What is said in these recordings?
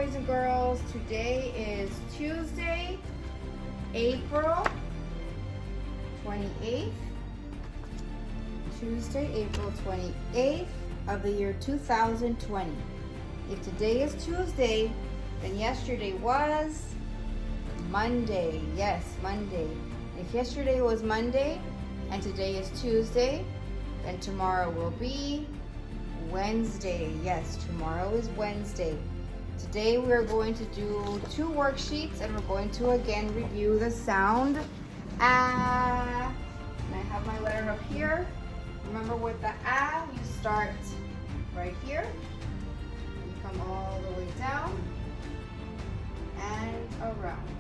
boys and girls. Today is Tuesday, April 28th. Tuesday, April 28th of the year 2020. If today is Tuesday, then yesterday was Monday. Yes, Monday. If yesterday was Monday and today is Tuesday, then tomorrow will be Wednesday. Yes, tomorrow is Wednesday. Today we are going to do 2 worksheets and we're going to again review the sound ah. And I have my letter up here. Remember with the ah, you start right here. You come all the way down and around.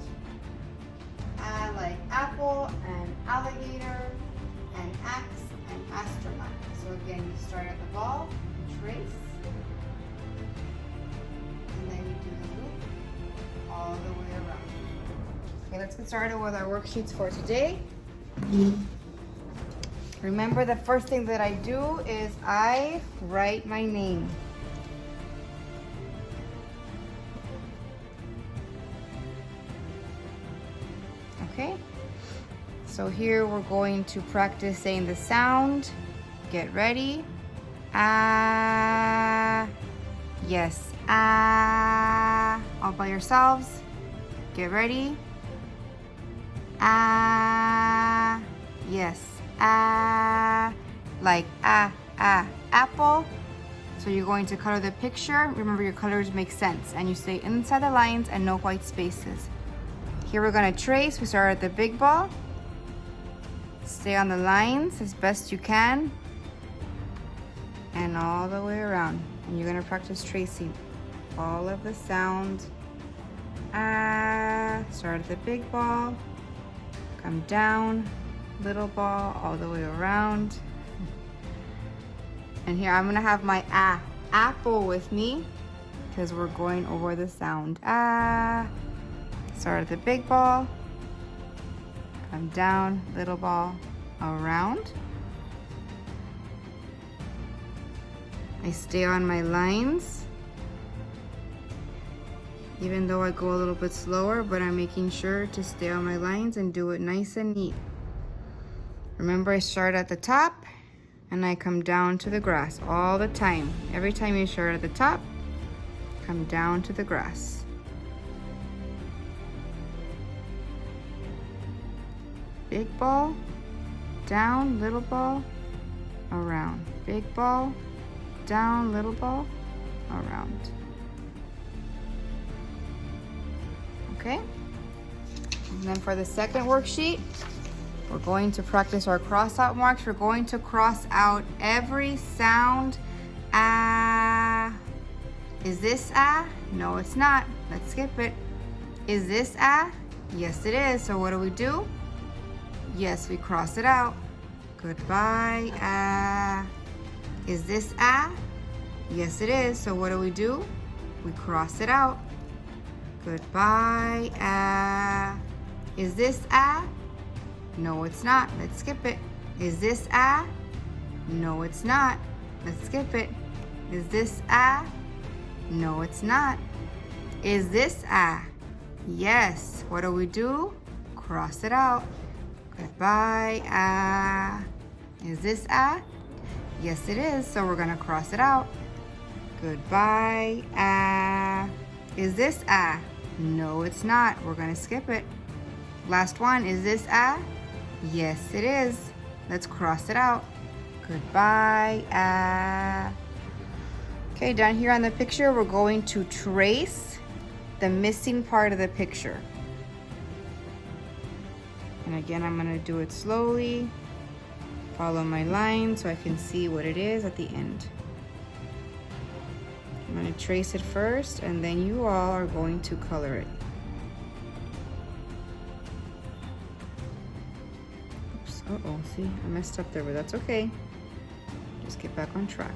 Ah like apple and alligator and axe and astronaut. So again, you start at the ball, trace, and then you do the loop all the way around. Okay, let's get started with our worksheets for today. Remember, the first thing that I do is I write my name. Okay, so here we're going to practice saying the sound. Get ready. Ah. Yes. Ah. All by yourselves. Get ready. Ah. Yes. Ah. Like apple. So you're going to color the picture. Remember, your colors make sense and you stay inside the lines and no white spaces. Here we're going to trace. We start at the big ball. Stay on the lines as best you can. And all the way around. And you're going to practice tracing all of the sound. Ah. Start at the big ball. Come down. Little ball all the way around. And here I'm going to have my apple with me because we're going over the sound. Ah. Start at the big ball. Come down, little ball, around. I stay on my lines. Even though I go a little bit slower, but I'm making sure to stay on my lines and do it nice and neat. Remember, I start at the top and I come down to the grass all the time. Every time you start at the top, come down to the grass. Big ball, down, little ball, around. Big ball, down, little ball, around. Okay? And then for the second worksheet, we're going to practice our cross-out marks. We're going to cross out every sound. Ah. Is this ah? No, it's not. Let's skip it. Is this ah? Yes, it is. So what do? Yes, we cross it out. Goodbye, ah. Is this ah? Yes, it is. So what do? We cross it out. Goodbye, ah. Is this ah? No, it's not. Let's skip it. Is this ah? No, it's not. Let's skip it. Is this ah? No, it's not. Is this ah? Yes. What do? Cross it out. Goodbye, ah. Is this ah? Yes, it is. So we're going to cross it out. Goodbye, ah. Is this ah? No, it's not. We're going to skip it. Last one. Is this ah? Yes, it is. Let's cross it out. Goodbye, ah. Okay, down here on the picture, we're going to trace the missing part of the picture. And again, I'm going to do it slowly. Follow my line so I can see what it is at the end. I'm going to trace it first, and then you all are going to color it. Oops, uh-oh, see, I messed up there, but that's okay. Just get back on track.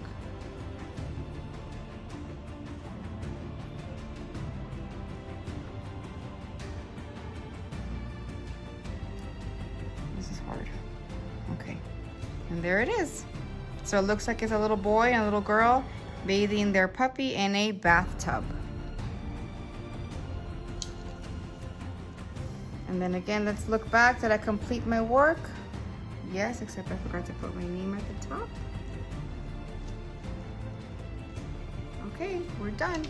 Okay, and there it is. So it looks like it's a little boy and a little girl bathing their puppy in a bathtub. And then again, let's look back. Did I complete my work? Yes, except I forgot to put my name at the top. Okay, we're done.